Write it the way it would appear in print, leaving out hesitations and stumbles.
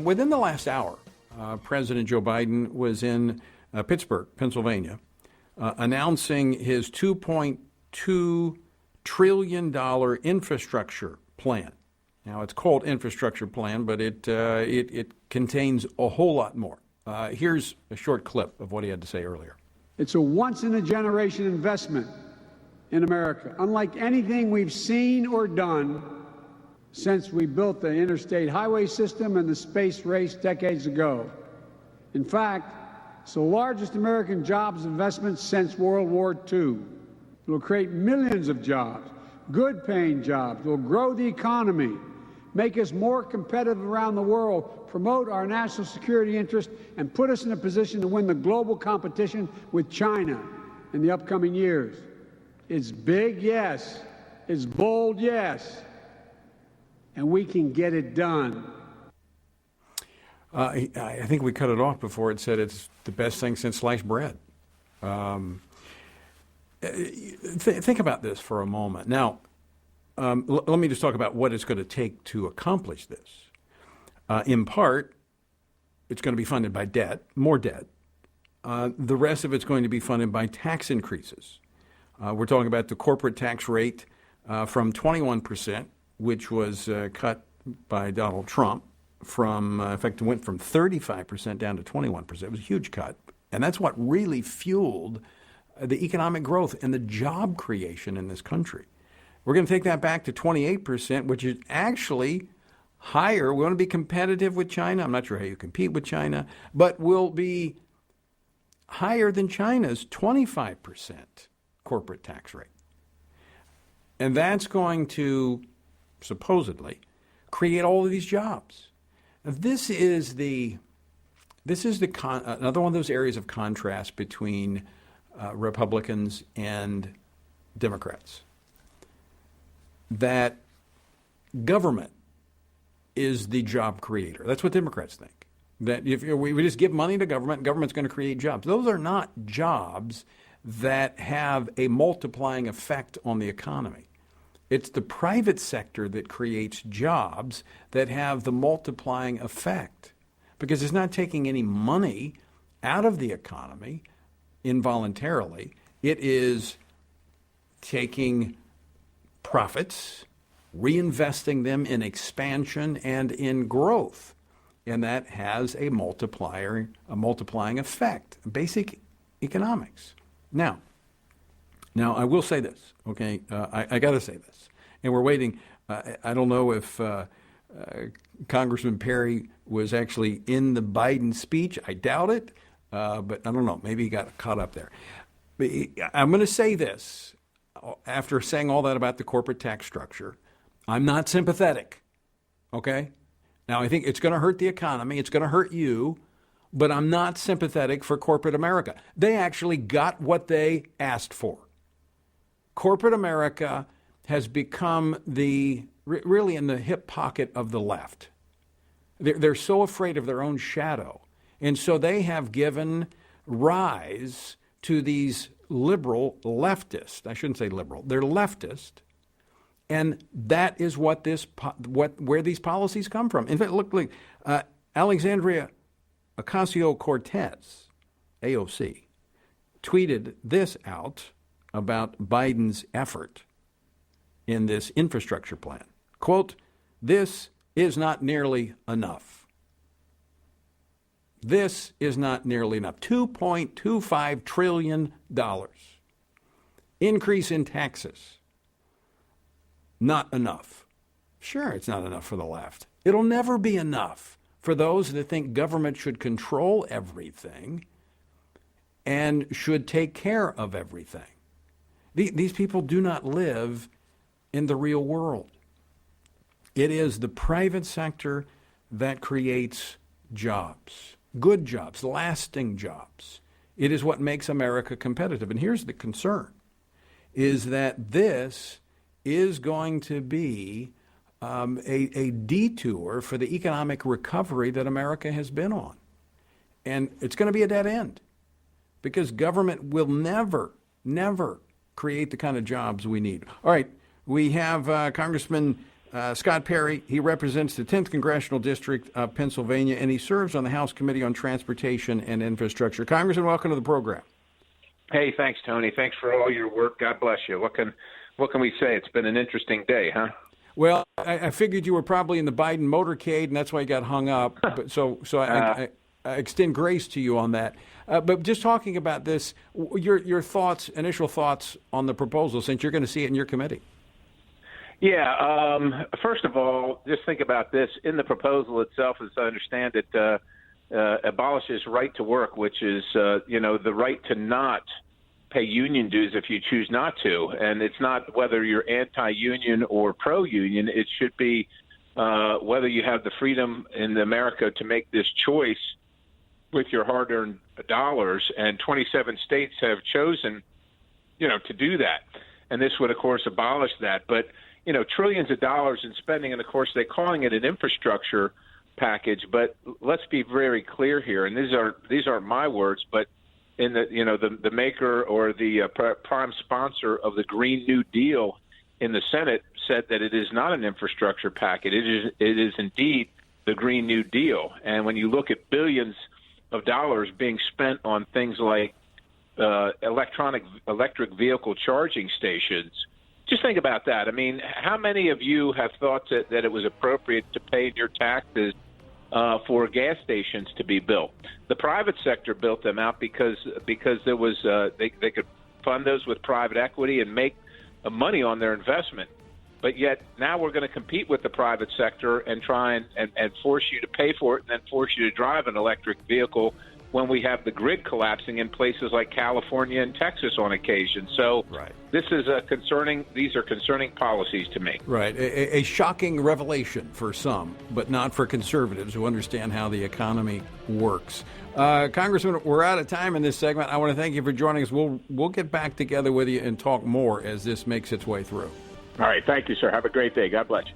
Within the last hour, President Joe Biden was in Pittsburgh, Pennsylvania, announcing his $2.2 trillion infrastructure plan. Now, it's called infrastructure plan, but it contains a whole lot more. Here's a short clip of what he had to say earlier. It's a once-in-a-generation investment in America, unlike anything we've seen or done since we built the interstate highway system and the space race decades ago. In fact, it's the largest American jobs investment since World War II. It will create millions of jobs, good-paying jobs. It will grow the economy, make us more competitive around the world, promote our national security interest, and put us in a position to win the global competition with China in the upcoming years. It's big, yes. It's bold, yes. And we can get it done. I think we cut it off before it said it's the best thing since sliced bread. Think about this for a moment. Now, let me just talk about what it's going to take to accomplish this. In part, it's going to be funded by debt, more debt. The rest of it's going to be funded by tax increases. We're talking about the corporate tax rate from 21%, which was cut by Donald Trump from, in fact, it went from 35% down to 21%. It was a huge cut. And that's what really fueled the economic growth and the job creation in this country. We're going to take that back to 28%, which is actually higher. We want to be competitive with China. I'm not sure how you compete with China, but will be higher than China's 25% corporate tax rate. And that's going to supposedly create all of these jobs. Now, this is another one of those areas of contrast between Republicans and Democrats. That government is the job creator. That's what Democrats think. That if we just give money to government, government's going to create jobs. Those are not jobs that have a multiplying effect on the economy. It's the private sector that creates jobs that have the multiplying effect, because it's not taking any money out of the economy involuntarily. It is taking profits, reinvesting them in expansion and in growth, and that has a multiplying effect. Basic economics. Now, I will say this, okay? I got to say this. And we're waiting. I don't know if Congressman Perry was actually in the Biden speech. I doubt it, but I don't know. Maybe he got caught up there. But I'm going to say this. After saying all that about the corporate tax structure, I'm not sympathetic, okay? Now, I think it's going to hurt the economy. It's going to hurt you. But I'm not sympathetic for corporate America. They actually got what they asked for. Corporate America has become really in the hip pocket of the left. They're so afraid of their own shadow. And so they have given rise to these liberal leftists. I shouldn't say liberal. They're leftist. And that is where these policies come from. In fact, look, Alexandria Ocasio-Cortez, AOC, tweeted this out about Biden's effort in this infrastructure plan. Quote, "This is not nearly enough. This is not nearly enough. $2.25 trillion. Increase in taxes. Not enough." Sure, it's not enough for the left. It'll never be enough for those that think government should control everything and should take care of everything. These people do not live in the real world. It is the private sector that creates jobs, good jobs, lasting jobs. It is what makes America competitive. And here's the concern, is that this is going to be a detour for the economic recovery that America has been on. And it's going to be a dead end, because government will never create the kind of jobs we need. All right, we have Congressman Scott Perry. He represents the 10th Congressional District of Pennsylvania, and he serves on the House Committee on Transportation and Infrastructure. Congressman, welcome to the program. Hey, thanks, Tony. Thanks for all your work. God bless you. What can we say? It's been an interesting day, huh? Well, I figured you were probably in the Biden motorcade, and that's why you got hung up. But so I extend grace to you on that. But just talking about this, your thoughts, initial thoughts on the proposal, since you're going to see it in your committee. Yeah. First of all, just think about this. In the proposal itself, as I understand it, abolishes right to work, which is, the right to not pay union dues if you choose not to. And it's not whether you're anti-union or pro-union. It should be whether you have the freedom in America to make this choice with your hard-earned dollars. And 27 states have chosen, to do that. And this would, of course, abolish that. But trillions of dollars in spending, and of course they're calling it an infrastructure package. But let's be very clear here, and these aren't my words, but in the maker or the prime sponsor of the Green New Deal in the Senate said that it is not an infrastructure package. It is indeed the Green New Deal. And when you look at billions of dollars being spent on things like electric vehicle charging stations. Just think about that. I mean, how many of you have thought that it was appropriate to pay your taxes for gas stations to be built? The private sector built them out because there was they could fund those with private equity and make money on their investment. But yet now we're going to compete with the private sector and try and force you to pay for it and then force you to drive an electric vehicle when we have the grid collapsing in places like California and Texas on occasion. So right. These are concerning policies to me. Right. A shocking revelation for some, but not for conservatives who understand how the economy works. Congressman, we're out of time in this segment. I want to thank you for joining us. We'll get back together with you and talk more as this makes its way through. All right. Thank you, sir. Have a great day. God bless you.